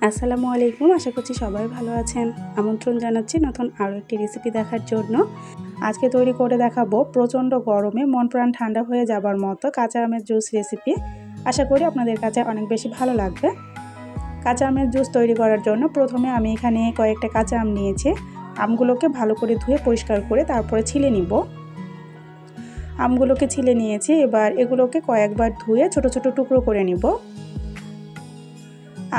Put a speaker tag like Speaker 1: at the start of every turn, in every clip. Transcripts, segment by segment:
Speaker 1: আসসালামু আলাইকুম। আশা করছি সবাই ভালো আছেন। আমন্ত্রণ জানাচ্ছি নতুন আরও একটি রেসিপি দেখার জন্য। আজকে তৈরি করে দেখাবো প্রচণ্ড গরমে মন প্রাণ ঠান্ডা হয়ে যাবার মতো কাঁচা আমের জুস রেসিপি। আশা করি আপনাদের কাছে অনেক বেশি ভালো লাগবে। কাঁচা আমের জুস তৈরি করার জন্য প্রথমে আমি এখানে কয়েকটা কাঁচা আম নিয়েছি। আমগুলোকে ভালো করে ধুয়ে পরিষ্কার করে তারপরে ছিলে নিব। আমগুলোকে ছিলে নিয়েছি, এবার এগুলোকে কয়েকবার ধুয়ে ছোট ছোট টুকরো করে নিব।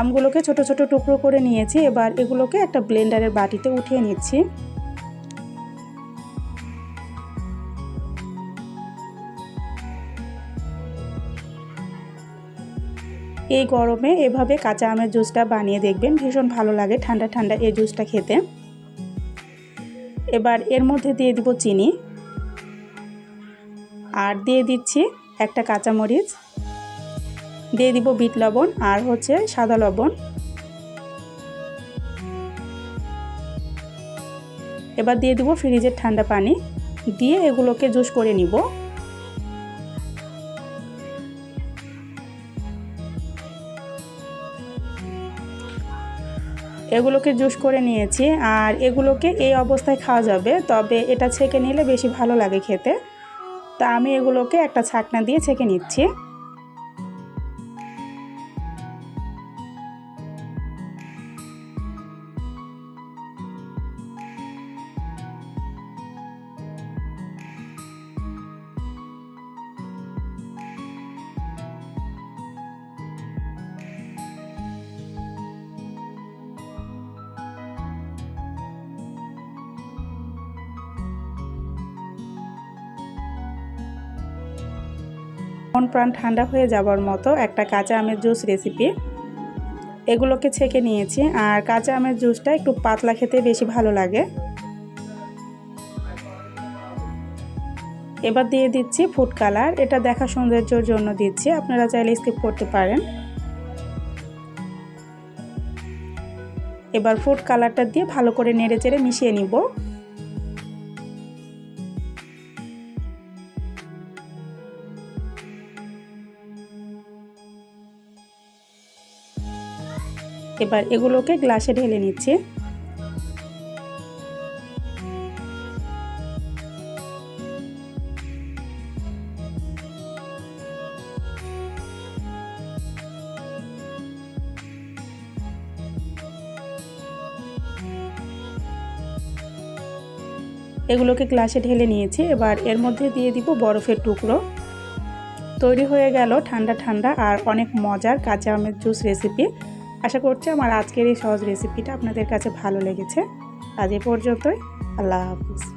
Speaker 1: আমগুলোকে ছোট ছোট টুকরো করে নিয়েছি, এবার এগুলোকে একটা ব্লেন্ডারের বাটিতে উঠিয়ে নিচ্ছি। এই গরমে এভাবে কাঁচা আমের জুসটা বানিয়ে দেখবেন, ভীষণ ভালো লাগে ঠান্ডা ঠান্ডা এই জুসটা খেতে। এবার এর মধ্যে দিয়ে দিব চিনি, আর দিয়ে দিচ্ছি একটা কাঁচামরিচ, দিয়ে দিব বিট লবণ আর সাদা লবণ। এবার দিয়ে দিব ফ্রিজের ঠান্ডা পানি, দিয়ে এগুলোকে জুস করে নিব। এগুলোকে জুস করে নিয়েছি, আর এগুলোকে এই অবস্থায় খাওয়া যাবে, তবে এটা ছেঁকে নিলে বেশি ভালো লাগে খেতে। তা আমি এগুলোকে একটা ছাকনা দিয়ে ছেঁকে নিচ্ছি। মন প্রাণ ঠান্ডা হয়ে যাবার মতো একটা কাঁচা আমের জুস রেসিপি। এগুলোকে ছেঁকে নিয়েছি, আর কাঁচা আমের জুসটা একটু পাতলা খেতে বেশি ভালো লাগে। এবার দিয়ে দিচ্ছি ফুড কালার, এটা দেখা সৌন্দর্যের জন্য দিচ্ছি, আপনারা চাইলে স্কিপ করতে পারেন। এবার ফুড কালারটা দিয়ে ভালো করে নেড়েচেড়ে মিশিয়ে নিব। এবার এগুলোকে গ্লাসে ঢেলে নিচ্ছি। এগুলোকে গ্লাসে ঢেলে নিয়েছি, এবার এর মধ্যে দিয়ে দিব বরফের টুকরো। তৈরি হয়ে গেল ঠান্ডা ঠান্ডা আর অনেক মজার কাঁচা আমের জুস রেসিপি। আশা করছি আমার আজকের এই সহজ রেসিপিটা আপনাদের কাছে ভালো লেগেছে। আজ এ পর্যন্তই। আল্লাহ হাফিজ।